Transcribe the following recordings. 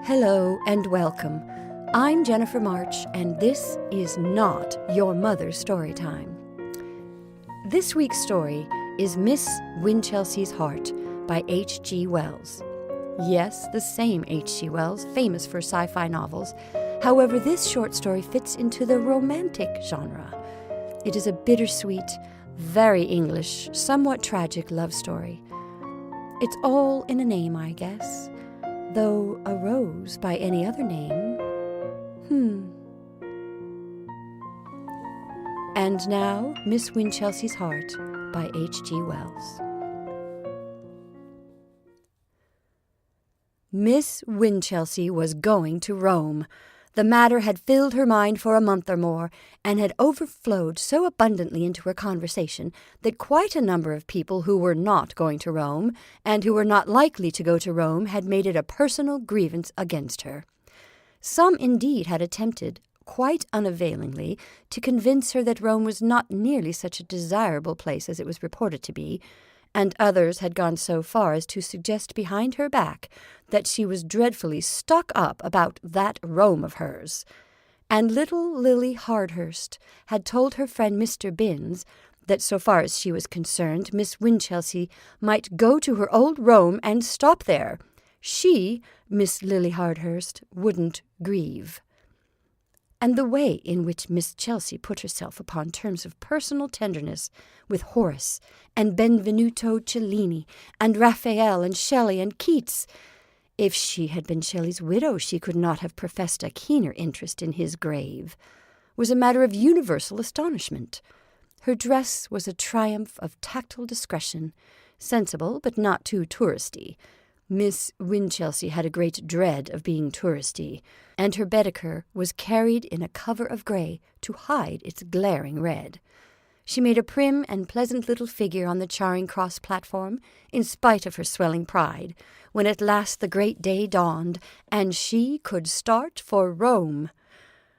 Hello and welcome. I'm Jennifer March, and this is not your mother's story time. This week's story is Miss Winchelsea's Heart by H.G. Wells. Yes, the same H.G. Wells, famous for sci-fi novels. However, this short story fits into the romantic genre. It is a bittersweet, very English, somewhat tragic love story. It's all in a name, I guess. Though a rose by any other name, And now, Miss Winchelsea's Heart by H.G. Wells. Miss Winchelsea was going to Rome. The matter had filled her mind for a month or more, and had overflowed so abundantly into her conversation that quite a number of people who were not going to Rome, and who were not likely to go to Rome, had made it a personal grievance against her. Some indeed had attempted, quite unavailingly, to convince her that Rome was not nearly such a desirable place as it was reported to be, and others had gone so far as to suggest behind her back that she was dreadfully stuck up about that Rome of hers. And little Lily Hardhurst had told her friend Mr. Binns that so far as she was concerned, Miss Winchelsea might go to her old Rome and stop there. She, Miss Lily Hardhurst, wouldn't grieve. And the way in which Miss Chelsea put herself upon terms of personal tenderness with Horace and Benvenuto Cellini and Raphael and Shelley and Keats. If she had been Shelley's widow, she could not have professed a keener interest in his grave, was a matter of universal astonishment. Her dress was a triumph of tactile discretion, sensible but not too touristy. Miss Winchelsea had a great dread of being touristy, and her Baedeker was carried in a cover of grey to hide its glaring red. She made a prim and pleasant little figure on the Charing Cross platform, in spite of her swelling pride, when at last the great day dawned, and she could start for Rome.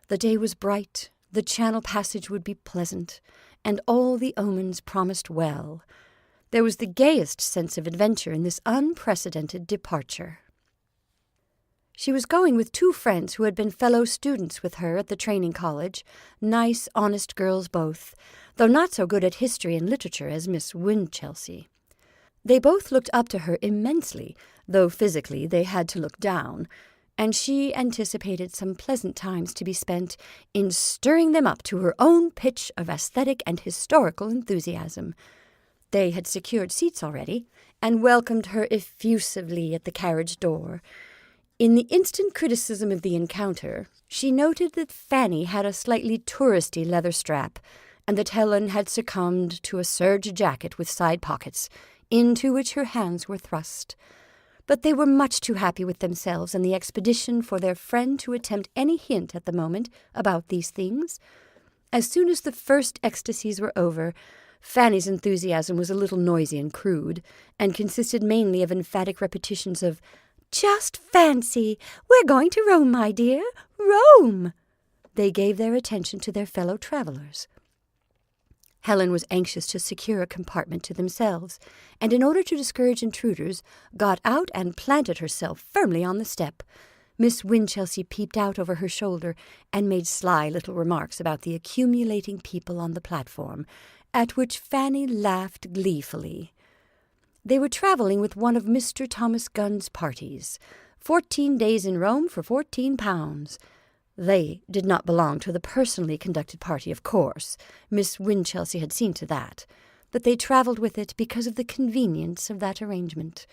The day was bright, the Channel passage would be pleasant, and all the omens promised well. There was the gayest sense of adventure in this unprecedented departure. She was going with two friends who had been fellow students with her at the training college, nice, honest girls both, though not so good at history and literature as Miss Winchelsea. They both looked up to her immensely, though physically they had to look down, and she anticipated some pleasant times to be spent in stirring them up to her own pitch of aesthetic and historical enthusiasm. They had secured seats already, and welcomed her effusively at the carriage door. In the instant criticism of the encounter, she noted that Fanny had a slightly touristy leather strap, and that Helen had succumbed to a serge jacket with side pockets, into which her hands were thrust. But they were much too happy with themselves and the expedition for their friend to attempt any hint at the moment about these things. As soon as the first ecstasies were over, Fanny's enthusiasm was a little noisy and crude, and consisted mainly of emphatic repetitions of, "Just fancy! We're going to Rome, my dear! Rome!" They gave their attention to their fellow travellers. Helen was anxious to secure a compartment to themselves, and in order to discourage intruders, got out and planted herself firmly on the step. Miss Winchelsea peeped out over her shoulder and made sly little remarks about the accumulating people on the platform, at which Fanny laughed gleefully. They were travelling with one of Mr. Thomas Gunn's parties, 14 days in Rome for £14. They did not belong to the personally conducted party, of course. Miss Winchelsea had seen to that, but they travelled with it because of the convenience of that arrangement.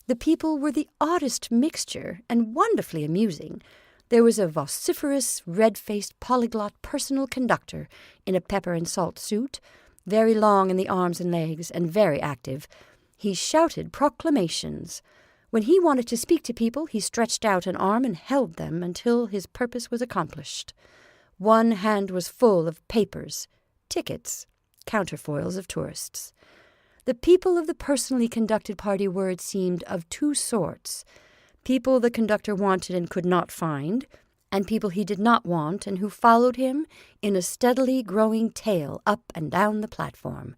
The people were the oddest mixture, and wonderfully amusing. There was a vociferous, red-faced, polyglot personal conductor in a pepper-and-salt suit, very long in the arms and legs, and very active. He shouted proclamations. When he wanted to speak to people, he stretched out an arm and held them until his purpose was accomplished. One hand was full of papers, tickets, counterfoils of tourists. The people of the personally conducted party were, it seemed, of two sorts: people the conductor wanted and could not find, and people he did not want and who followed him in a steadily growing tail up and down the platform.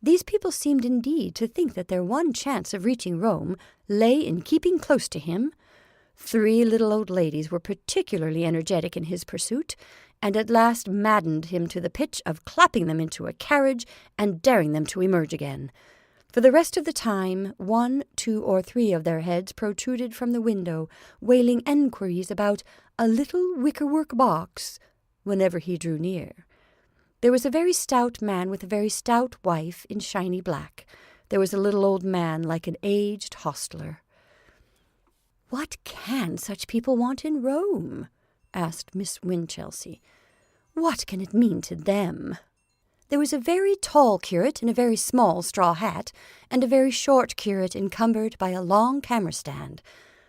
These people seemed indeed to think that their one chance of reaching Rome lay in keeping close to him. 3 little old ladies were particularly energetic in his pursuit, and at last maddened him to the pitch of clapping them into a carriage and daring them to emerge again. For the rest of the time, 1, 2, or 3 of their heads protruded from the window, wailing enquiries about a little wickerwork box whenever he drew near. There was a very stout man with a very stout wife in shiny black. There was a little old man like an aged hostler. "What can such people want in Rome?" asked Miss Winchelsea. "What can it mean to them?" There was a very tall curate in a very small straw hat, and a very short curate encumbered by a long camera stand.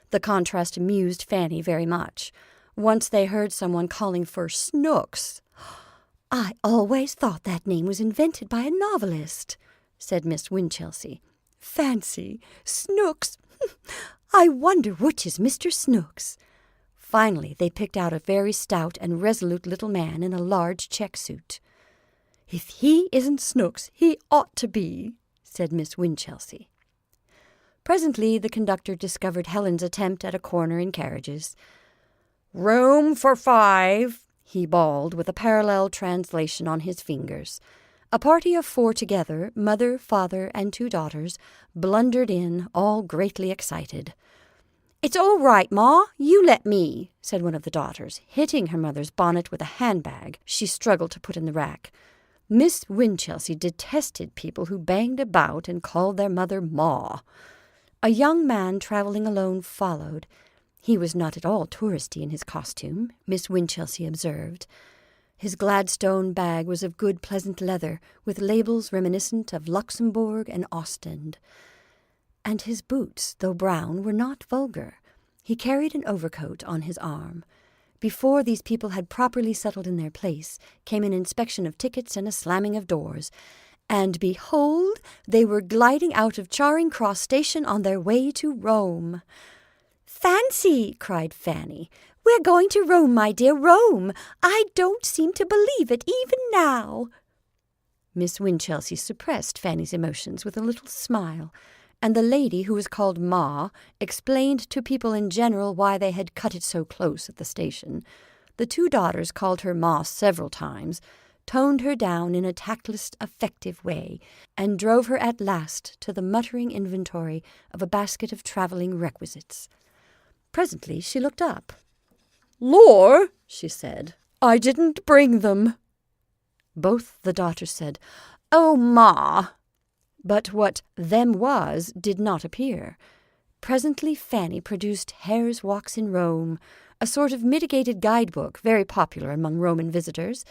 The contrast amused Fanny very much. Once they heard someone calling for Snooks. "I always thought that name was invented by a novelist," said Miss Winchelsea. "Fancy, Snooks! I wonder which is Mr. Snooks." Finally, they picked out a very stout and resolute little man in a large check suit. "If he isn't Snooks, he ought to be," said Miss Winchelsea. Presently the conductor discovered Helen's attempt at a corner in carriages. "Room for 5, he bawled, with a parallel translation on his fingers. A party of 4 together, mother, father, and 2 daughters, blundered in, all greatly excited. "It's all right, Ma, you let me," said one of the daughters, hitting her mother's bonnet with a handbag she struggled to put in the rack. Miss Winchelsea detested people who banged about and called their mother Ma. A young man travelling alone followed. He was not at all touristy in his costume, Miss Winchelsea observed. His Gladstone bag was of good pleasant leather, with labels reminiscent of Luxembourg and Ostend. And his boots, though brown, were not vulgar. He carried an overcoat on his arm. Before these people had properly settled in their place, came an inspection of tickets and a slamming of doors. And behold, they were gliding out of Charing Cross Station on their way to Rome. "Fancy!" cried Fanny. "We're going to Rome, my dear, Rome! I don't seem to believe it even now." Miss Winchelsea suppressed Fanny's emotions with a little smile, and the lady, who was called Ma, explained to people in general why they had cut it so close at the station. The 2 daughters called her Ma several times, toned her down in a tactless, effective way, and drove her at last to the muttering inventory of a basket of travelling requisites. Presently she looked up. "Lor," she said, "I didn't bring them." Both the daughters said, "Oh, Ma!" But what "them" was did not appear. Presently Fanny produced Hare's Walks in Rome, a sort of mitigated guidebook very popular among Roman visitors,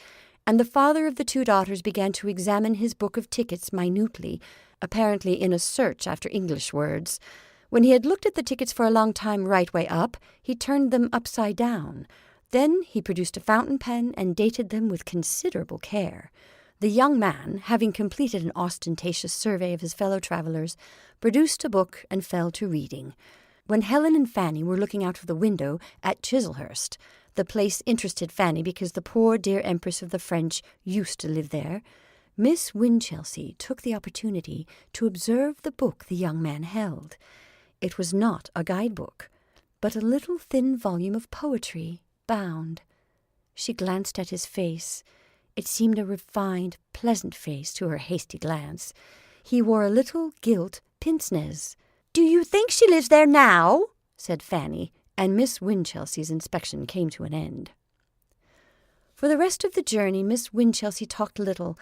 and the father of the 2 daughters began to examine his book of tickets minutely, apparently in a search after English words. When he had looked at the tickets for a long time right way up, he turned them upside down. Then he produced a fountain pen and dated them with considerable care. The young man, having completed an ostentatious survey of his fellow travellers, produced a book and fell to reading. When Helen and Fanny were looking out of the window at Chislehurst, the place interested Fanny because the poor dear Empress of the French used to live there, Miss Winchelsea took the opportunity to observe the book the young man held. It was not a guidebook, but a little thin volume of poetry, bound. She glanced at his face. It seemed a refined, pleasant face to her hasty glance. He wore a little gilt pince-nez. "Do you think she lives there now?" said Fanny, and Miss Winchelsea's inspection came to an end. For the rest of the journey Miss Winchelsea talked little,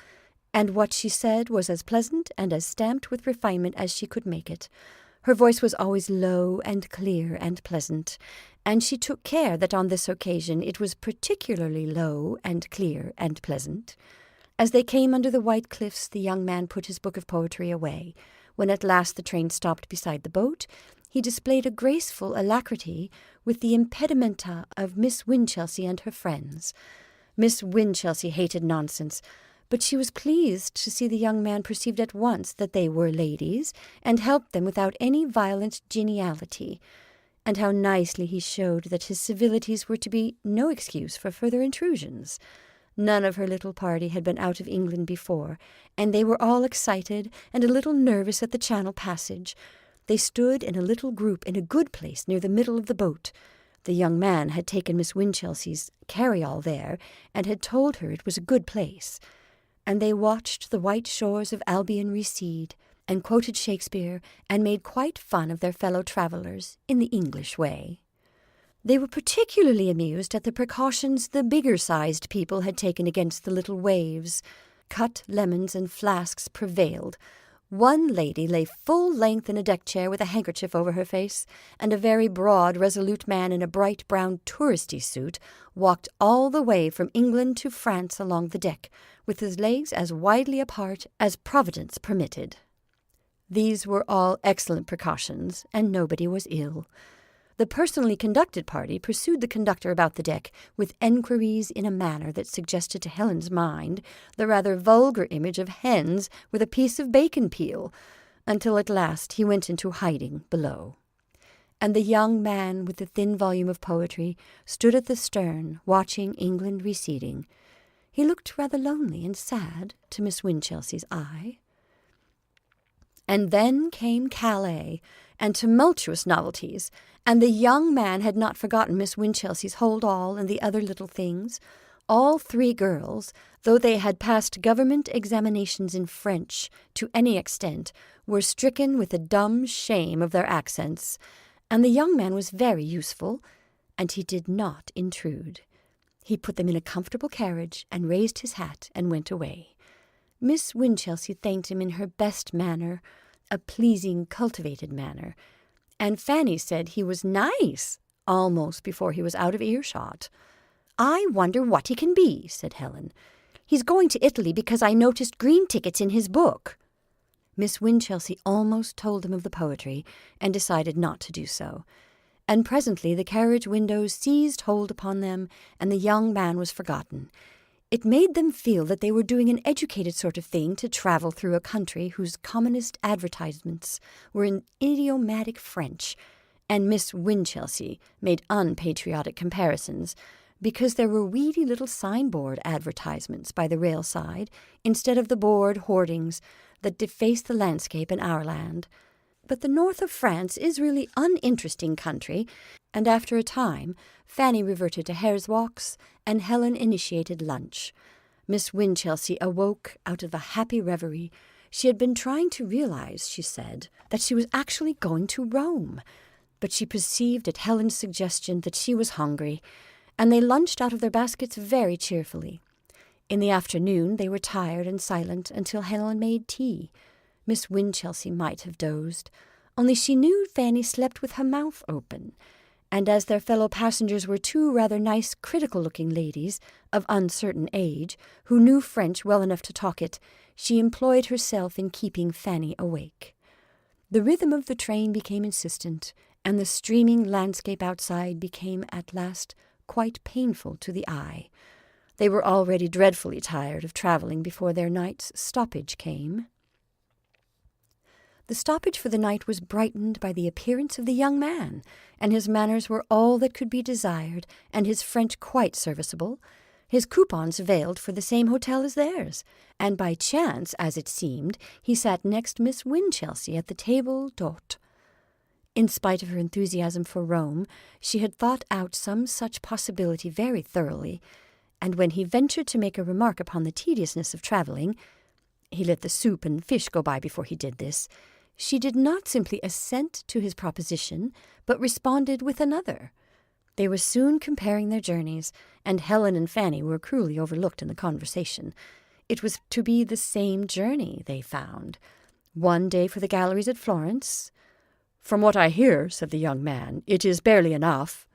and what she said was as pleasant and as stamped with refinement as she could make it. Her voice was always low and clear and pleasant, and she took care that on this occasion it was particularly low and clear and pleasant. As they came under the white cliffs, the young man put his book of poetry away. When at last the train stopped beside the boat, he displayed a graceful alacrity with the impedimenta of Miss Winchelsea and her friends. Miss Winchelsea hated nonsense, but she was pleased to see the young man perceived at once that they were ladies, and helped them without any violent geniality. And how nicely he showed that his civilities were to be no excuse for further intrusions. None of her little party had been out of England before, and they were all excited and a little nervous at the Channel passage. They stood in a little group in a good place near the middle of the boat. The young man had taken Miss Winchelsea's carry-all there, and had told her it was a good place. And they watched the white shores of Albion recede, and quoted Shakespeare, and made quite fun of their fellow travellers in the English way. They were particularly amused at the precautions the bigger-sized people had taken against the little waves. Cut lemons and flasks prevailed. One lady lay full length in a deck chair with a handkerchief over her face, and a very broad, resolute man in a bright brown touristy suit walked all the way from England to France along the deck, with his legs as widely apart as Providence permitted. These were all excellent precautions, and nobody was ill. The personally conducted party pursued the conductor about the deck with enquiries in a manner that suggested to Helen's mind the rather vulgar image of hens with a piece of bacon peel, until at last he went into hiding below. And the young man with the thin volume of poetry stood at the stern, watching England receding. He looked rather lonely and sad to Miss Winchelsea's eye. And then came Calais, and tumultuous novelties, and the young man had not forgotten Miss Winchelsea's hold-all and the other little things. All three girls, though they had passed government examinations in French to any extent, were stricken with the dumb shame of their accents, and the young man was very useful, and he did not intrude. He put them in a comfortable carriage, and raised his hat, and went away. Miss Winchelsea thanked him in her best manner, a pleasing, cultivated manner, and Fanny said he was nice, almost before he was out of earshot. "I wonder what he can be," said Helen. "He's going to Italy because I noticed green tickets in his book." Miss Winchelsea almost told him of the poetry, and decided not to do so. And presently the carriage windows seized hold upon them, and the young man was forgotten. It made them feel that they were doing an educated sort of thing to travel through a country whose commonest advertisements were in idiomatic French, and Miss Winchelsea made unpatriotic comparisons, because there were weedy little signboard advertisements by the rail side, instead of the board hoardings that deface the landscape in our land. But the north of France is really uninteresting country, and after a time Fanny reverted to hare's walks, and Helen initiated lunch. Miss Winchelsea awoke out of a happy reverie. She had been trying to realize, she said, that she was actually going to Rome, but she perceived at Helen's suggestion that she was hungry, and they lunched out of their baskets very cheerfully. In the afternoon they were tired and silent until Helen made tea. Miss Winchelsea might have dozed, only she knew Fanny slept with her mouth open, and as their fellow passengers were two rather nice, critical-looking ladies of uncertain age, who knew French well enough to talk it, she employed herself in keeping Fanny awake. The rhythm of the train became insistent, and the streaming landscape outside became at last quite painful to the eye. They were already dreadfully tired of travelling before their night's stoppage came. The stoppage for the night was brightened by the appearance of the young man, and his manners were all that could be desired, and his French quite serviceable. His coupons availed for the same hotel as theirs, and by chance, as it seemed, he sat next Miss Winchelsea at the table d'hôte. In spite of her enthusiasm for Rome, she had thought out some such possibility very thoroughly, and when he ventured to make a remark upon the tediousness of travelling, he let the soup and fish go by before he did this, she did not simply assent to his proposition, but responded with another. They were soon comparing their journeys, and Helen and Fanny were cruelly overlooked in the conversation. It was to be the same journey, they found. One day for the galleries at Florence. "From what I hear," said the young man, "it is barely enough."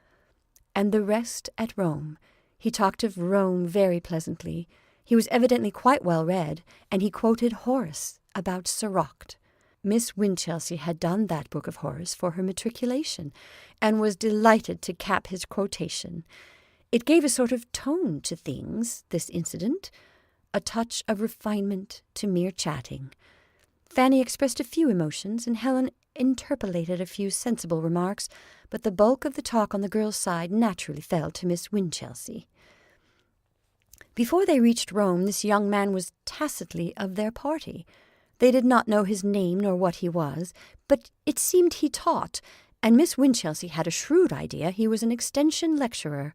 And the rest at Rome. He talked of Rome very pleasantly. He was evidently quite well read, and he quoted Horace about Soracte. Miss Winchelsea had done that book of Horace for her matriculation, and was delighted to cap his quotation. It gave a sort of tone to things, this incident, a touch of refinement to mere chatting. Fanny expressed a few emotions, and Helen interpolated a few sensible remarks, but the bulk of the talk on the girls' side naturally fell to Miss Winchelsea. Before they reached Rome, this young man was tacitly of their party. They did not know his name nor what he was, but it seemed he taught, and Miss Winchelsea had a shrewd idea he was an extension lecturer.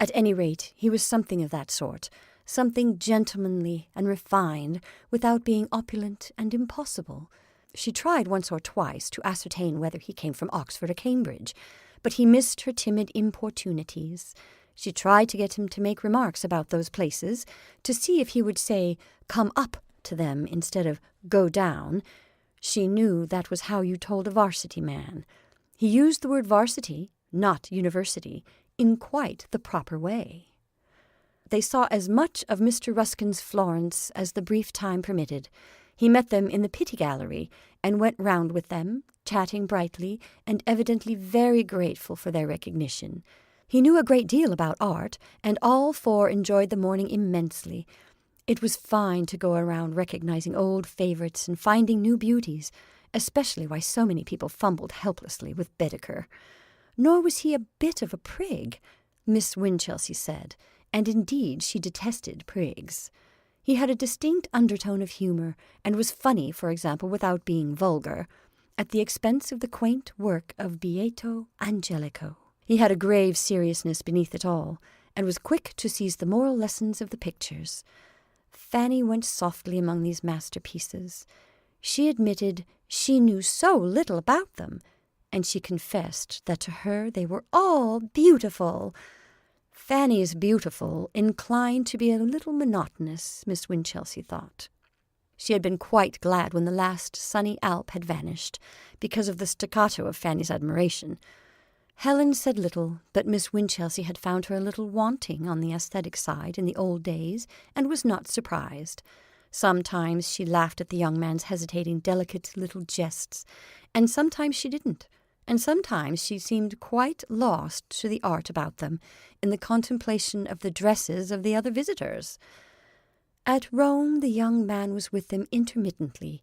At any rate, he was something of that sort, something gentlemanly and refined, without being opulent and impossible. She tried once or twice to ascertain whether he came from Oxford or Cambridge, but he missed her timid importunities. She tried to get him to make remarks about those places, to see if he would say, "Come up" to them instead of "go down." She knew that was how you told a varsity man. He used the word varsity, not university, in quite the proper way. They saw as much of Mr. Ruskin's Florence as the brief time permitted. He met them in the Pitti Gallery and went round with them, chatting brightly and evidently very grateful for their recognition. He knew a great deal about art, and all four enjoyed the morning immensely. It was fine to go around recognizing old favorites and finding new beauties, especially why so many people fumbled helplessly with Baedeker. Nor was he a bit of a prig, Miss Winchelsea said, and indeed she detested prigs. He had a distinct undertone of humour, and was funny, for example, without being vulgar, at the expense of the quaint work of Beato Angelico. He had a grave seriousness beneath it all, and was quick to seize the moral lessons of the pictures. Fanny went softly among these masterpieces. She admitted she knew so little about them, and she confessed that to her they were all beautiful. Fanny's beautiful inclined to be a little monotonous, Miss Winchelsea thought. She had been quite glad when the last sunny Alp had vanished, because of the staccato of Fanny's admiration. Helen said little, but Miss Winchelsea had found her a little wanting on the aesthetic side in the old days, and was not surprised. Sometimes she laughed at the young man's hesitating, delicate little jests, and sometimes she didn't, and sometimes she seemed quite lost to the art about them, in the contemplation of the dresses of the other visitors. At Rome the young man was with them intermittently.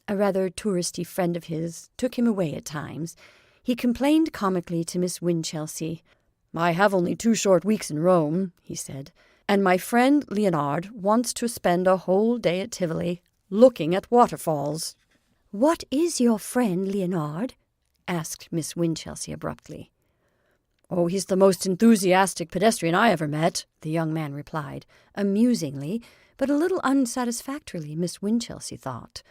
A rather touristy friend of his took him away at times. He complained comically to Miss Winchelsea. "I have only 2 short weeks in Rome," he said, "and my friend Leonard wants to spend a whole day at Tivoli, looking at waterfalls." "What is your friend Leonard?" asked Miss Winchelsea abruptly. "Oh, he's the most enthusiastic pedestrian I ever met," the young man replied, amusingly, but a little unsatisfactorily, Miss Winchelsea thought.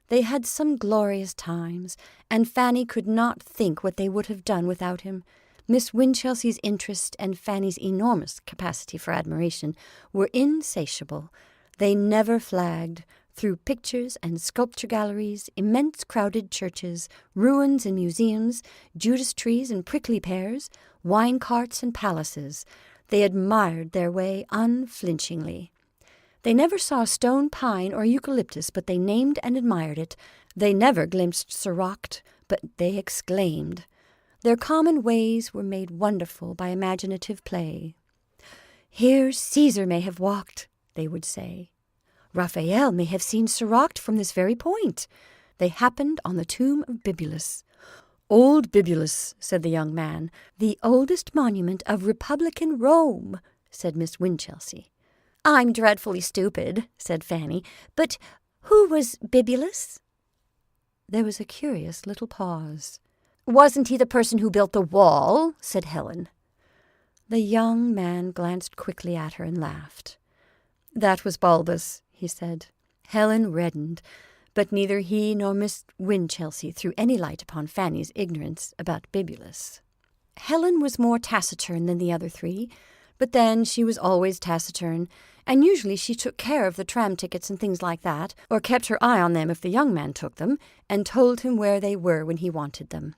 They had some glorious times, and Fanny could not think what they would have done without him. Miss Winchelsea's interest and Fanny's enormous capacity for admiration were insatiable. They never flagged. Through pictures and sculpture galleries, immense crowded churches, ruins and museums, Judas trees and prickly pears, wine carts and palaces, they admired their way unflinchingly. They never saw stone pine or eucalyptus, but they named and admired it. They never glimpsed Soracte, but they exclaimed. Their common ways were made wonderful by imaginative play. "Here Caesar may have walked," they would say. "Raphael may have seen Soracte from this very point. They happened on the tomb of Bibulus." "Old Bibulus," said the young man. "The oldest monument of Republican Rome," said Miss Winchelsea. "I'm dreadfully stupid," said Fanny, "but who was Bibulus?" There was a curious little pause. "Wasn't he the person who built the wall?" said Helen. The young man glanced quickly at her and laughed. "That was Balbus," he said. Helen reddened, but neither he nor Miss Winchelsea threw any light upon Fanny's ignorance about Bibulus. Helen was more taciturn than the other 3, but then she was always taciturn, and usually she took care of the tram tickets and things like that, or kept her eye on them if the young man took them, and told him where they were when he wanted them.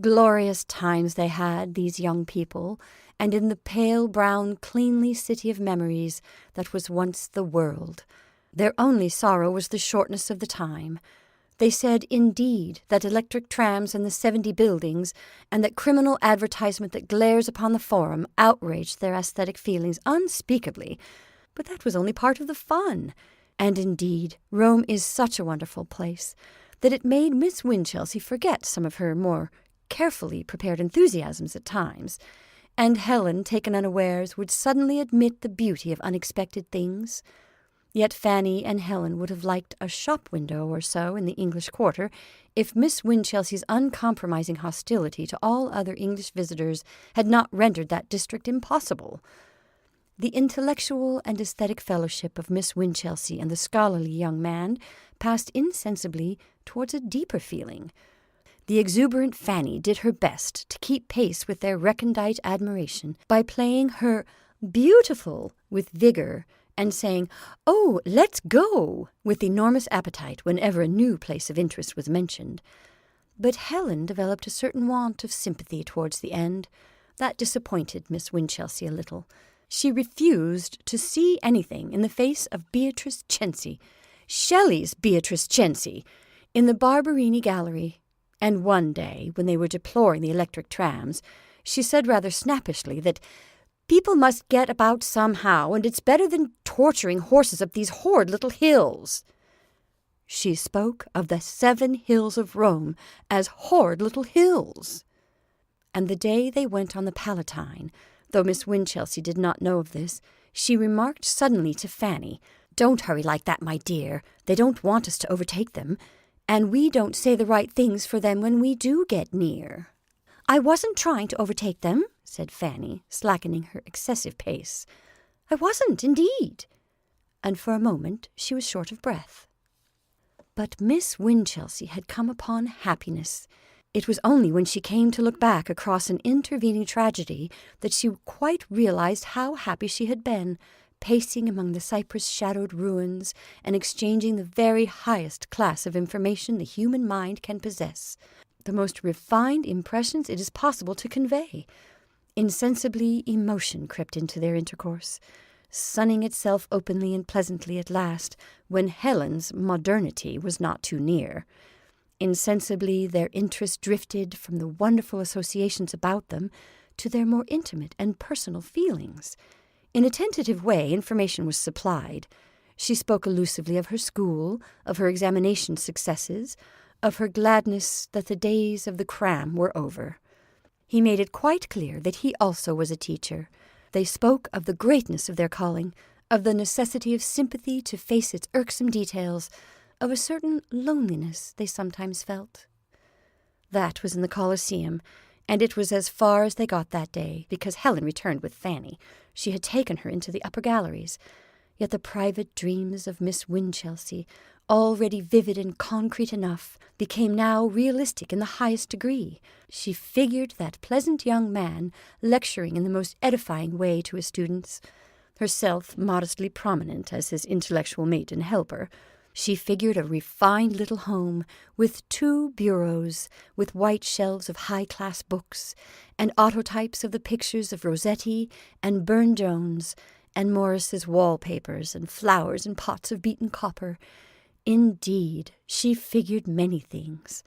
Glorious times they had, these young people, and in the pale brown cleanly city of memories that was once the world. Their only sorrow was the shortness of the time. They said, indeed, that electric trams and the 70 buildings, and that criminal advertisement that glares upon the Forum outraged their aesthetic feelings unspeakably, but that was only part of the fun. And indeed, Rome is such a wonderful place that it made Miss Winchelsea forget some of her more carefully prepared enthusiasms at times, and Helen, taken unawares, would suddenly admit the beauty of unexpected things. Yet Fanny and Helen would have liked a shop window or so in the English Quarter if Miss Winchelsea's uncompromising hostility to all other English visitors had not rendered that district impossible. The intellectual and aesthetic fellowship of Miss Winchelsea and the scholarly young man passed insensibly towards a deeper feeling. The exuberant Fanny did her best to keep pace with their recondite admiration by playing her beautiful with vigor and saying, "Oh, let's go," with enormous appetite whenever a new place of interest was mentioned. But Helen developed a certain want of sympathy towards the end. That disappointed Miss Winchelsea a little. She refused to see anything in the face of Beatrice Cenci, Shelley's Beatrice Cenci, in the Barberini Gallery. And one day, when they were deploring the electric trams, she said rather snappishly that people must get about somehow, and it's better than torturing horses up these horrid little hills. She spoke of the 7 hills of Rome as horrid little hills. And the day they went on the Palatine, though Miss Winchelsea did not know of this, she remarked suddenly to Fanny, "Don't hurry like that, my dear. They don't want us to overtake them, and we don't say the right things for them when we do get near." "I wasn't trying to overtake them," said Fanny, slackening her excessive pace. "I wasn't, indeed." And for a moment she was short of breath. But Miss Winchelsea had come upon happiness. It was only when she came to look back across an intervening tragedy that she quite realized how happy she had been, pacing among the cypress-shadowed ruins and exchanging the very highest class of information the human mind can possess, the most refined impressions it is possible to convey. Insensibly emotion crept into their intercourse, sunning itself openly and pleasantly at last, when Helen's modernity was not too near. Insensibly their interest drifted from the wonderful associations about them to their more intimate and personal feelings. In a tentative way, information was supplied. She spoke allusively of her school, of her examination successes, of her gladness that the days of the cram were over. He made it quite clear that he also was a teacher. They spoke of the greatness of their calling, of the necessity of sympathy to face its irksome details, of a certain loneliness they sometimes felt. That was in the Colosseum, and it was as far as they got that day, because Helen returned with Fanny. She had taken her into the upper galleries. Yet the private dreams of Miss Winchelsea, already vivid and concrete enough, became now realistic in the highest degree. She figured that pleasant young man lecturing in the most edifying way to his students, herself modestly prominent as his intellectual mate and helper. She figured a refined little home with 2 bureaus, with white shelves of high-class books, and autotypes of the pictures of Rossetti and Burne-Jones, and Morris's wallpapers, and flowers in pots of beaten copper. Indeed, she figured many things.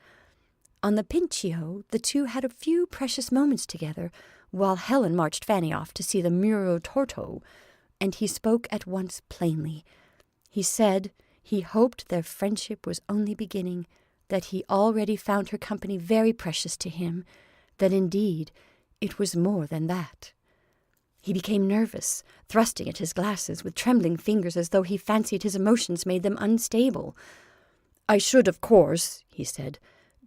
On the Pincio, the two had a few precious moments together, while Helen marched Fanny off to see the Muro Torto, and he spoke at once plainly. He said he hoped their friendship was only beginning, that he already found her company very precious to him, that indeed it was more than that. He became nervous, thrusting at his glasses with trembling fingers as though he fancied his emotions made them unstable. "I should, of course," he said,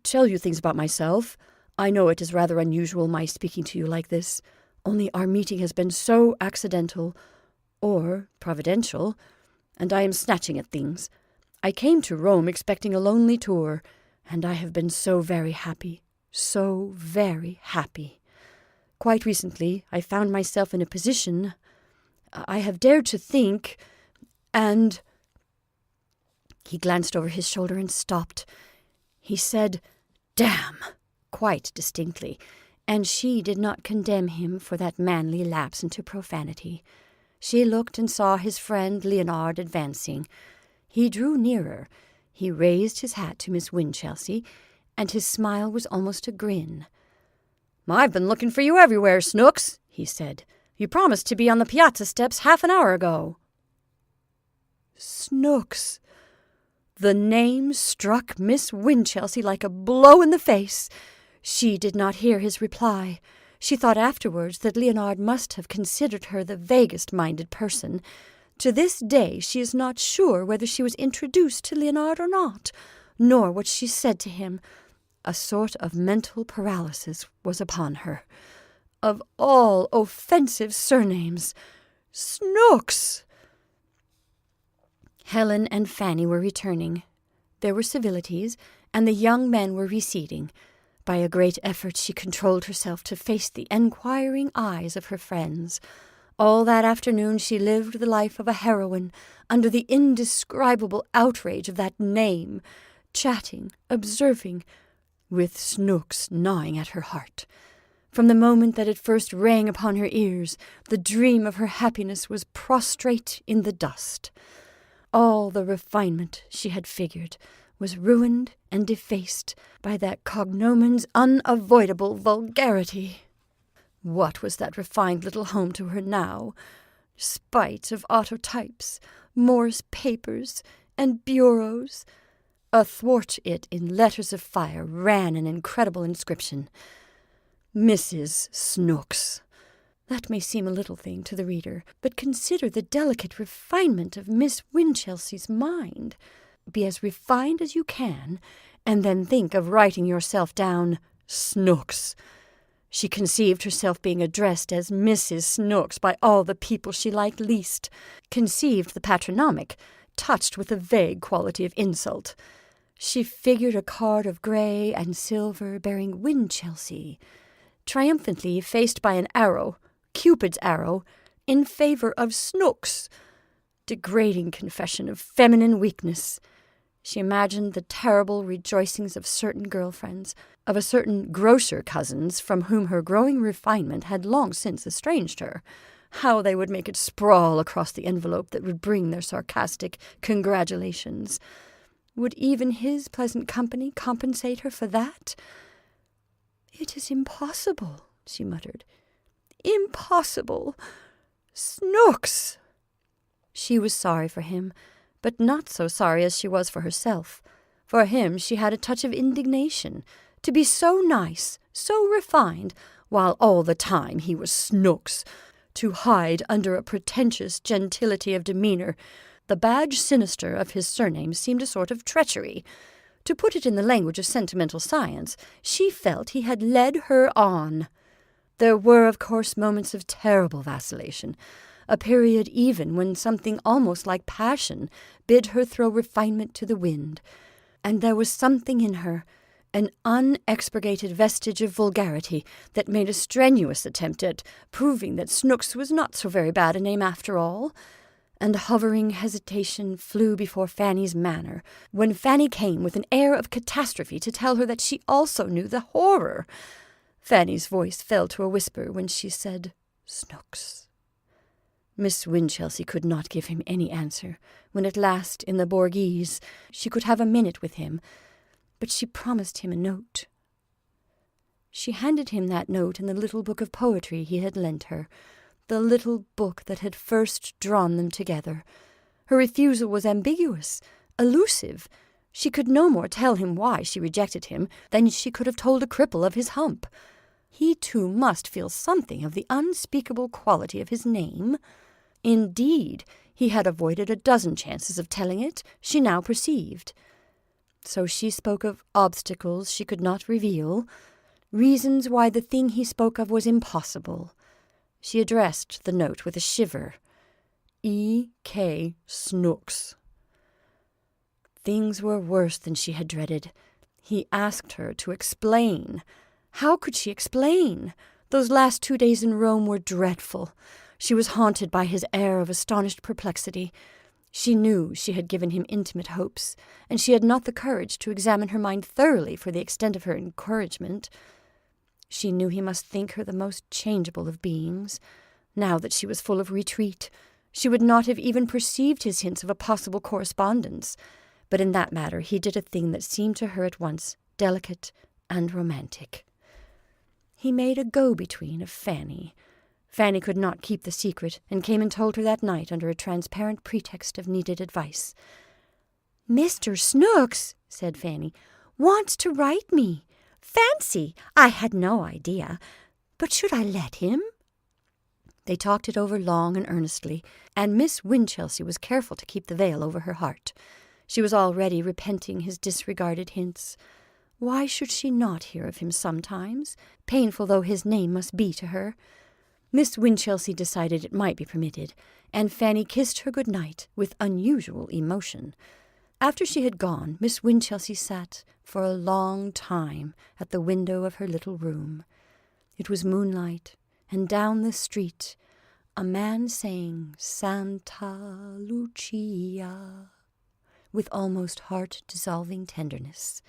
"tell you things about myself. I know it is rather unusual my speaking to you like this, only our meeting has been so accidental, or providential, and I am snatching at things. I came to Rome expecting a lonely tour, and I have been so very happy, so very happy. Quite recently, I found myself in a position I have dared to think, and—" He glanced over his shoulder and stopped. He said, "Damn," quite distinctly, and she did not condemn him for that manly lapse into profanity. She looked and saw his friend Leonard advancing. He drew nearer. He raised his hat to Miss Winchelsea, and his smile was almost a grin. "I've been looking for you everywhere, Snooks," he said. "You promised to be on the piazza steps half an hour ago." Snooks! The name struck Miss Winchelsea like a blow in the face. She did not hear his reply. She thought afterwards that Leonard must have considered her the vaguest-minded person. To this day she is not sure whether she was introduced to Leonard or not, nor what she said to him. A sort of mental paralysis was upon her. Of all offensive surnames, Snooks! Helen and Fanny were returning. There were civilities, and the young men were receding. By a great effort she controlled herself to face the enquiring eyes of her friends. All that afternoon she lived the life of a heroine, under the indescribable outrage of that name, chatting, observing, with Snooks gnawing at her heart. From the moment that it first rang upon her ears, the dream of her happiness was prostrate in the dust. All the refinement she had figured was ruined and defaced by that cognomen's unavoidable vulgarity. What was that refined little home to her now? Spite of autotypes, Morse papers, and bureaus. Athwart it, in letters of fire, ran an incredible inscription: Mrs. Snooks. That may seem a little thing to the reader, but consider the delicate refinement of Miss Winchelsea's mind. Be as refined as you can, and then think of writing yourself down Snooks. She conceived herself being addressed as Mrs. Snooks by all the people she liked least, conceived the patronymic, touched with a vague quality of insult. She figured a card of grey and silver bearing Winchelsea, triumphantly effaced by an arrow, Cupid's arrow, in favour of Snooks. Degrading confession of feminine weakness. She imagined the terrible rejoicings of certain girlfriends, of a certain grocer cousins from whom her growing refinement had long since estranged her. How they would make it sprawl across the envelope that would bring their sarcastic congratulations. Would even his pleasant company compensate her for that? "It is impossible," she muttered. "Impossible! Snooks!" She was sorry for him, but not so sorry as she was for herself. For him she had a touch of indignation. To be so nice, so refined, while all the time he was Snooks. To hide under a pretentious gentility of demeanour. The badge sinister of his surname seemed a sort of treachery. To put it in the language of sentimental science, she felt he had led her on. There were, of course, moments of terrible vacillation, a period even when something almost like passion bid her throw refinement to the wind. And there was something in her, an unexpurgated vestige of vulgarity, that made a strenuous attempt at proving that Snooks was not so very bad a name after all. And hovering hesitation flew before Fanny's manner, when Fanny came with an air of catastrophe to tell her that she also knew the horror. Fanny's voice fell to a whisper when she said, Snooks. Miss Winchelsea could not give him any answer, when at last, in the Borghese, she could have a minute with him, but she promised him a note. She handed him that note in the little book of poetry he had lent her, the little book that had first drawn them together. Her refusal was ambiguous, elusive. She could no more tell him why she rejected him than she could have told a cripple of his hump. He too must feel something of the unspeakable quality of his name. Indeed, he had avoided a dozen chances of telling it, she now perceived. So she spoke of obstacles she could not reveal, reasons why the thing he spoke of was impossible. She addressed the note with a shiver. E.K. Snooks. Things were worse than she had dreaded. He asked her to explain. How could she explain? Those last 2 days in Rome were dreadful. She was haunted by his air of astonished perplexity. She knew she had given him intimate hopes, and she had not the courage to examine her mind thoroughly for the extent of her encouragement. She knew he must think her the most changeable of beings. Now that she was full of retreat, she would not have even perceived his hints of a possible correspondence. But in that matter he did a thing that seemed to her at once delicate and romantic. He made a go-between of Fanny. Fanny could not keep the secret, and came and told her that night under a transparent pretext of needed advice. "Mr. Snooks," said Fanny, "wants to write me. Fancy! I had no idea. But should I let him?" They talked it over long and earnestly, and Miss Winchelsea was careful to keep the veil over her heart. She was already repenting his disregarded hints. Why should she not hear of him sometimes, painful though his name must be to her? Miss Winchelsea decided it might be permitted, and Fanny kissed her good night with unusual emotion. After she had gone, Miss Winchelsea sat for a long time at the window of her little room. It was moonlight, and down the street a man sang Santa Lucia with almost heart-dissolving tenderness.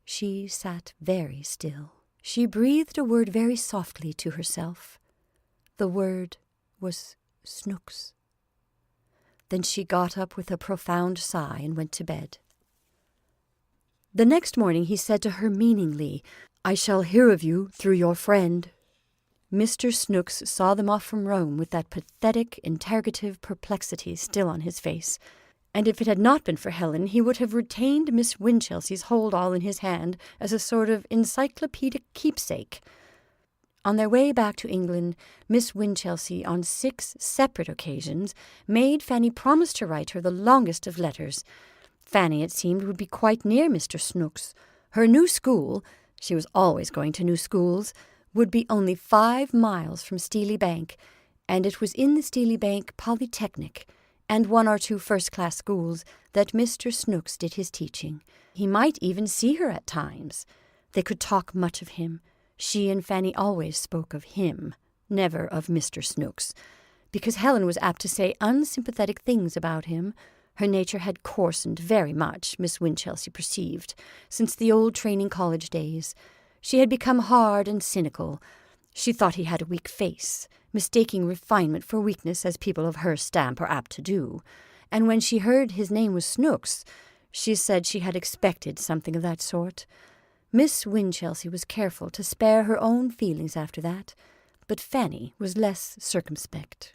She sat very still. She breathed a word very softly to herself. The word was Snooks. Then she got up with a profound sigh and went to bed. The next morning he said to her meaningly, "I shall hear of you through your friend." Mr. Snooks saw them off from Rome with that pathetic, interrogative perplexity still on his face, and if it had not been for Helen, he would have retained Miss Winchelsea's hold-all in his hand as a sort of encyclopedic keepsake. On their way back to England, Miss Winchelsea, on 6 separate occasions, made Fanny promise to write her the longest of letters. Fanny, it seemed, would be quite near Mr. Snooks. Her new school, she was always going to new schools, would be only 5 miles from Steely Bank, and it was in the Steely Bank Polytechnic, and 1 or 2 first-class schools, that Mr. Snooks did his teaching. He might even see her at times. They could talk much of him. She and Fanny always spoke of him, never of Mr. Snooks, because Helen was apt to say unsympathetic things about him. Her nature had coarsened very much, Miss Winchelsea perceived, since the old training college days. She had become hard and cynical. She thought he had a weak face, mistaking refinement for weakness, as people of her stamp are apt to do. And when she heard his name was Snooks, she said she had expected something of that sort. Miss Winchelsea was careful to spare her own feelings after that, but Fanny was less circumspect.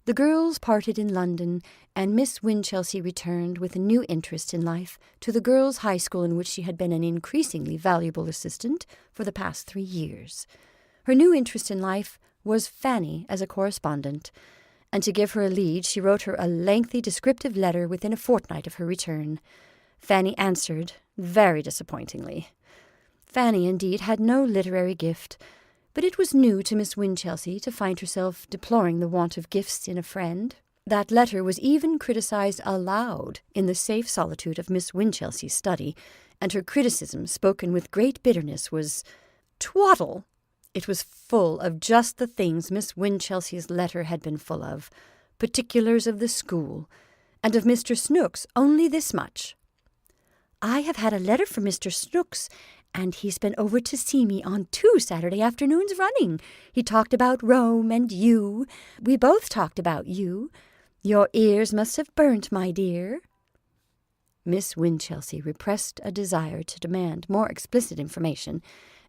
The girls parted in London, and Miss Winchelsea returned with a new interest in life to the girls' high school in which she had been an increasingly valuable assistant for the past 3 years. Her new interest in life was Fanny as a correspondent, and to give her a lead she wrote her a lengthy descriptive letter within a fortnight of her return. Fanny answered very disappointingly. Fanny, indeed, had no literary gift, but it was new to Miss Winchelsea to find herself deploring the want of gifts in a friend. That letter was even criticized aloud in the safe solitude of Miss Winchelsea's study, and her criticism, spoken with great bitterness, was twaddle. It was full of just the things Miss Winchelsea's letter had been full of, particulars of the school, and of Mr. Snooks only this much. "I have had a letter from Mr. Snooks, and he's been over to see me on 2 Saturday afternoons running. He talked about Rome and you. We both talked about you. Your ears must have burnt, my dear." Miss Winchelsea repressed a desire to demand more explicit information,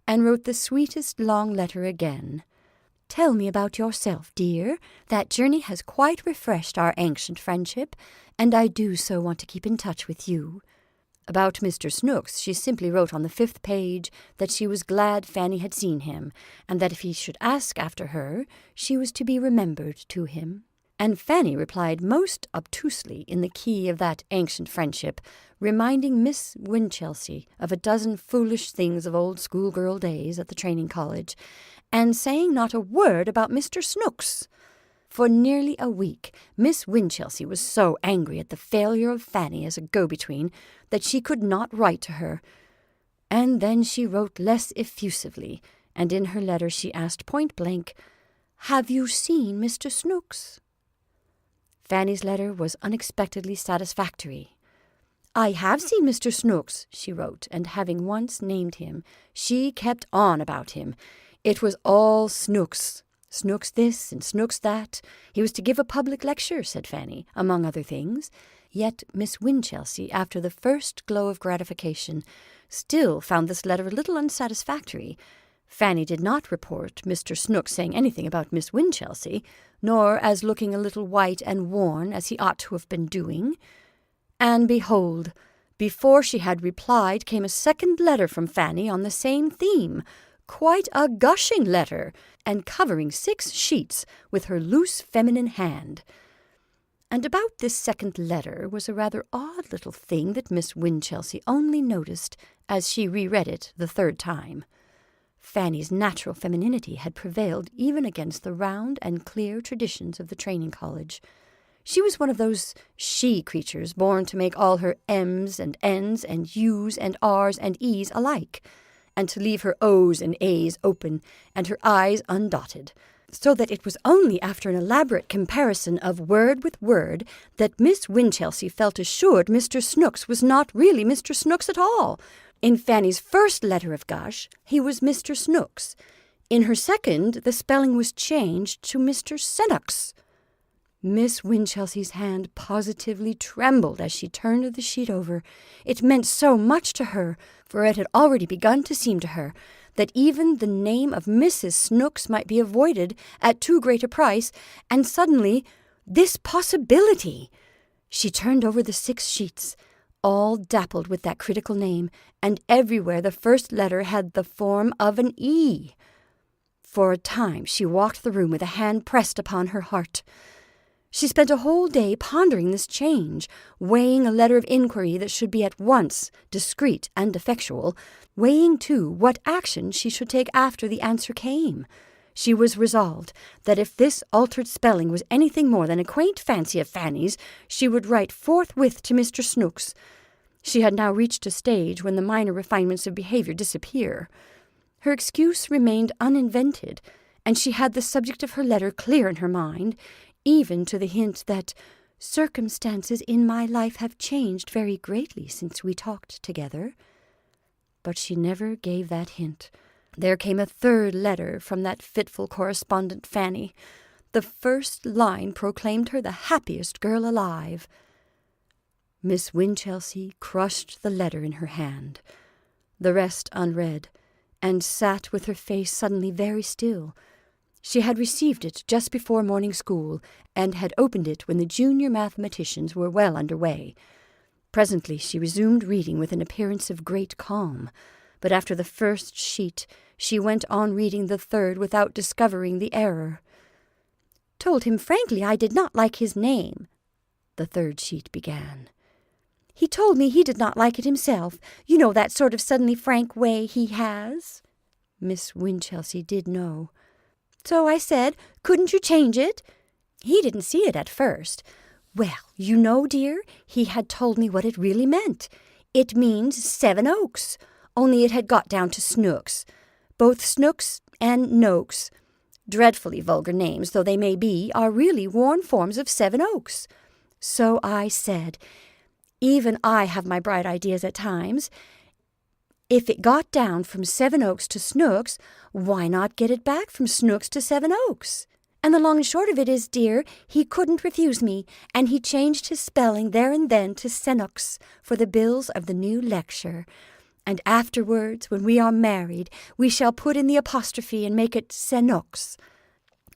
and wrote the sweetest long letter again. "Tell me about yourself, dear. That journey has quite refreshed our ancient friendship, and I do so want to keep in touch with you." About Mr. Snooks, she simply wrote on the 5th page that she was glad Fanny had seen him, and that if he should ask after her, she was to be remembered to him. And Fanny replied most obtusely in the key of that ancient friendship, reminding Miss Winchelsea of a dozen foolish things of old schoolgirl days at the training college, and saying not a word about Mr. Snooks. For nearly a week, Miss Winchelsea was so angry at the failure of Fanny as a go-between that she could not write to her. And then she wrote less effusively, and in her letter she asked point-blank, "Have you seen Mr. Snooks?" Fanny's letter was unexpectedly satisfactory. "I have seen Mr. Snooks," she wrote, and having once named him, she kept on about him. It was all Snooks. Snooks this and Snooks that. He was to give a public lecture, said Fanny, among other things. Yet Miss Winchelsea, after the first glow of gratification, still found this letter a little unsatisfactory. Fanny did not report Mr. Snooks saying anything about Miss Winchelsea, nor as looking a little white and worn as he ought to have been doing. And behold, before she had replied came a second letter from Fanny on the same theme, quite a gushing letter, and covering 6 sheets with her loose feminine hand. And about this second letter was a rather odd little thing that Miss Winchelsea only noticed as she reread it the 3rd time. Fanny's natural femininity had prevailed even against the round and clear traditions of the training college. She was one of those she creatures born to make all her M's and N's and U's and R's and E's alike, and to leave her O's and A's open and her I's undotted, so that it was only after an elaborate comparison of word with word that Miss Winchelsea felt assured Mr. Snooks was not really Mr. Snooks at all. In Fanny's first letter of gush, he was Mr. Snooks. In her second, the spelling was changed to Mr. Sennox. Miss Winchelsea's hand positively trembled as she turned the sheet over. It meant so much to her, for it had already begun to seem to her that even the name of Mrs. Snooks might be avoided at too great a price, and suddenly this possibility. She turned over the 6 sheets, all dappled with that critical name, and everywhere the first letter had the form of an E. For a time she walked the room with a hand pressed upon her heart. She spent a whole day pondering this change, weighing a letter of inquiry that should be at once discreet and effectual, weighing, too, what action she should take after the answer came. She was resolved that if this altered spelling was anything more than a quaint fancy of Fanny's, she would write forthwith to Mr. Snooks. She had now reached a stage when the minor refinements of behaviour disappear. Her excuse remained uninvented, and she had the subject of her letter clear in her mind, even to the hint that circumstances in my life have changed very greatly since we talked together. But she never gave that hint. There came a 3rd letter from that fitful correspondent Fanny. The first line proclaimed her the happiest girl alive. Miss Winchelsea crushed the letter in her hand, the rest unread, and sat with her face suddenly very still. She had received it just before morning school, and had opened it when the junior mathematicians were well under way. Presently she resumed reading with an appearance of great calm, but after the first sheet she went on reading the 3rd without discovering the error. "Told him frankly I did not like his name," the 3rd sheet began. "He told me he did not like it himself. You know that sort of suddenly frank way he has." Miss Winchelsea did know. "So I said, couldn't you change it? He didn't see it at first. Well, you know, dear, he had told me what it really meant. It means 7 Oaks, only it had got down to Snooks. Both Snooks and Noakes, dreadfully vulgar names though they may be, are really worn forms of 7 Oaks. So I said, even I have my bright ideas at times. If it got down from 7 Oaks to Snooks, why not get it back from Snooks to 7 Oaks? And the long and short of it is, dear, he couldn't refuse me, and he changed his spelling there and then to Sennox for the bills of the new lecture. And afterwards, when we are married, we shall put in the apostrophe and make it Sennox.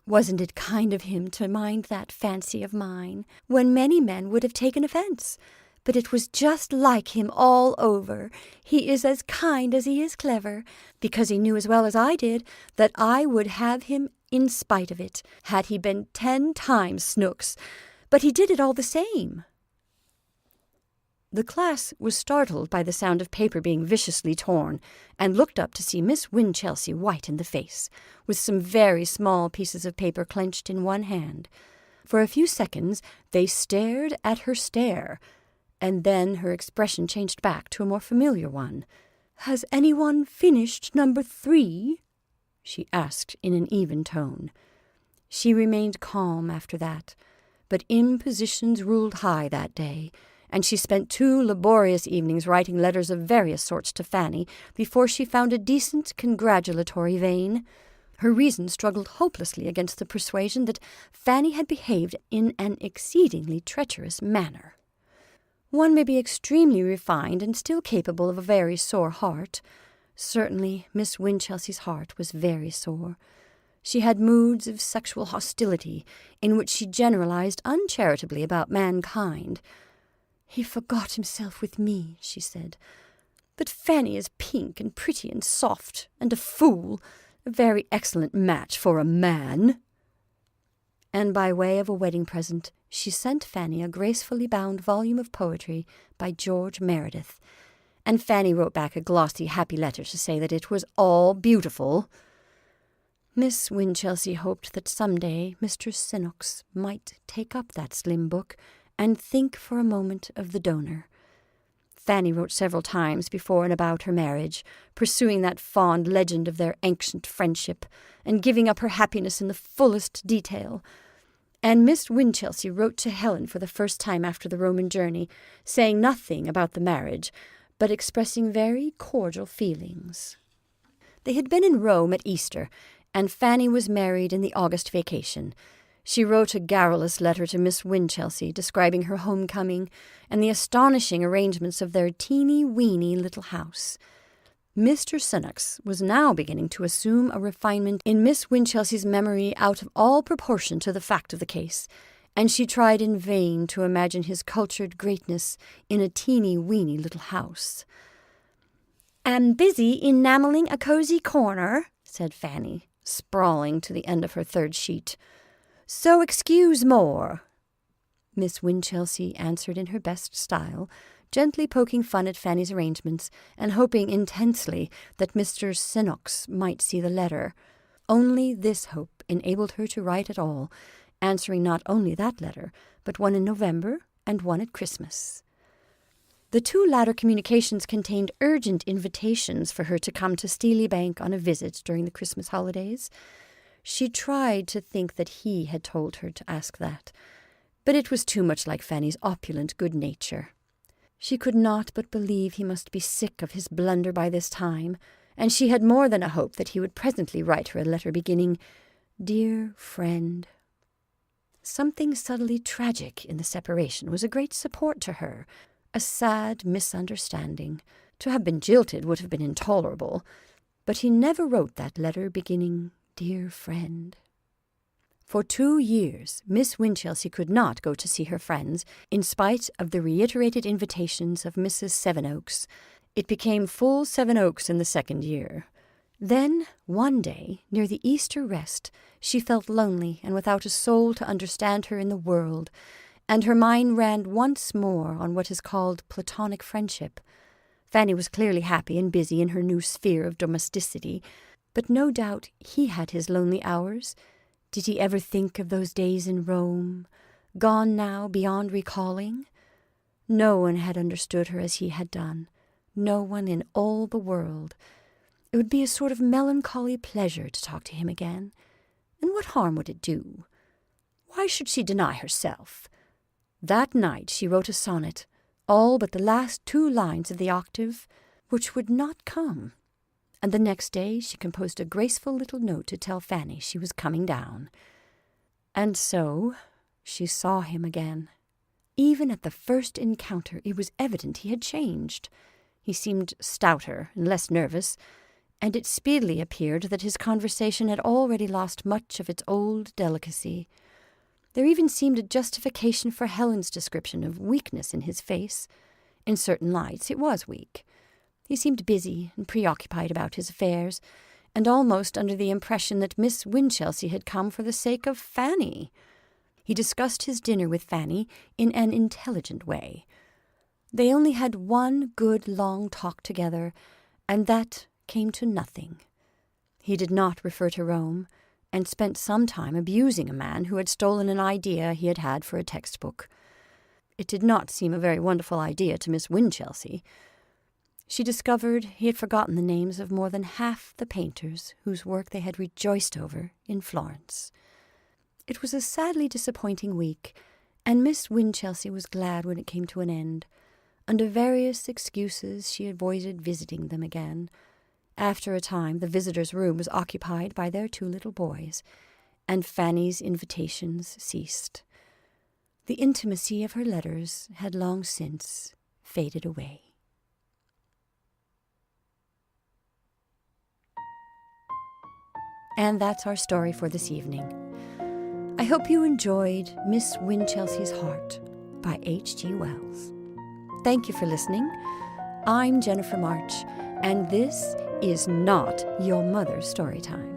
Wasn't it kind of him to mind that fancy of mine, when many men would have taken offence? But it was just like him all over. He is as kind as he is clever, because he knew as well as I did that I would have him in spite of it, had he been 10 times Snooks. But he did it all the same." The class was startled by the sound of paper being viciously torn, and looked up to see Miss Winchelsea white in the face, with some very small pieces of paper clenched in one hand. For a few seconds they stared at her stare, and then her expression changed back to a more familiar one. "Has anyone finished number 3? She asked in an even tone. She remained calm after that, but impositions ruled high that day, and she spent 2 laborious evenings writing letters of various sorts to Fanny before she found a decent congratulatory vein. Her reason struggled hopelessly against the persuasion that Fanny had behaved in an exceedingly treacherous manner. One may be extremely refined and still capable of a very sore heart. Certainly Miss Winchelsea's heart was very sore. She had moods of sexual hostility, in which she generalized uncharitably about mankind. "He forgot himself with me," she said. But Fanny is pink and pretty and soft, and a fool, a very excellent match for a man." And by way of a wedding present, she sent Fanny a gracefully bound volume of poetry by George Meredith, and Fanny wrote back a glossy, happy letter to say that it was all beautiful. Miss Winchelsea hoped that some day Mr. Sinnox might take up that slim book and think for a moment of the donor. Fanny wrote several times before and about her marriage, pursuing that fond legend of their ancient friendship, and giving up her happiness in the fullest detail. And Miss Winchelsea wrote to Helen for the first time after the Roman journey, saying nothing about the marriage, but expressing very cordial feelings. They had been in Rome at Easter, and Fanny was married in the August vacation. She wrote a garrulous letter to Miss Winchelsea describing her homecoming and the astonishing arrangements of their teeny-weeny little house. Mr. Sinnox was now beginning to assume a refinement in Miss Winchelsea's memory out of all proportion to the fact of the case, and she tried in vain to imagine his cultured greatness in a teeny-weeny little house. "Am busy enamelling a cozy corner," said Fanny, sprawling to the end of her third sheet. "So excuse more." Miss Winchelsea answered in her best style, gently poking fun at Fanny's arrangements, and hoping intensely that Mr. Sinnox might see the letter. Only this hope enabled her to write at all, answering not only that letter, but one in November and one at Christmas. The two latter communications contained urgent invitations for her to come to Steelybank on a visit during the Christmas holidays. She tried to think that he had told her to ask that, but it was too much like Fanny's opulent good nature. She could not but believe he must be sick of his blunder by this time, and she had more than a hope that he would presently write her a letter beginning, "Dear friend." Something subtly tragic in the separation was a great support to her, a sad misunderstanding. To have been jilted would have been intolerable, but he never wrote that letter beginning, "Dear friend." For 2 years, Miss Winchelsea could not go to see her friends, in spite of the reiterated invitations of Mrs. Sevenoaks. It became full Sevenoaks in the 2nd year. Then, one day, near the Easter rest, she felt lonely and without a soul to understand her in the world, and her mind ran once more on what is called platonic friendship. Fanny was clearly happy and busy in her new sphere of domesticity, but no doubt he had his lonely hours. Did he ever think of those days in Rome, gone now beyond recalling? No one had understood her as he had done, no one in all the world. It would be a sort of melancholy pleasure to talk to him again. And what harm would it do? Why should she deny herself? That night she wrote a sonnet, all but the last 2 lines of the octave, which would not come. And the next day she composed a graceful little note to tell Fanny she was coming down. And so she saw him again. Even at the first encounter it was evident he had changed. He seemed stouter and less nervous, and it speedily appeared that his conversation had already lost much of its old delicacy. There even seemed a justification for Helen's description of weakness in his face. In certain lights it was weak. He seemed busy and preoccupied about his affairs, and almost under the impression that Miss Winchelsea had come for the sake of Fanny. He discussed his dinner with Fanny in an intelligent way. They only had one good long talk together, and that came to nothing. He did not refer to Rome, and spent some time abusing a man who had stolen an idea he had had for a textbook. It did not seem a very wonderful idea to Miss Winchelsea. She discovered he had forgotten the names of more than half the painters whose work they had rejoiced over in Florence. It was a sadly disappointing week, and Miss Winchelsea was glad when it came to an end. Under various excuses she avoided visiting them again. After a time the visitors' room was occupied by their 2 little boys, and Fanny's invitations ceased. The intimacy of her letters had long since faded away. And that's our story for this evening. I hope you enjoyed Miss Winchelsea's Heart by H.G. Wells. Thank you for listening. I'm Jennifer March, and this is not your mother's story time.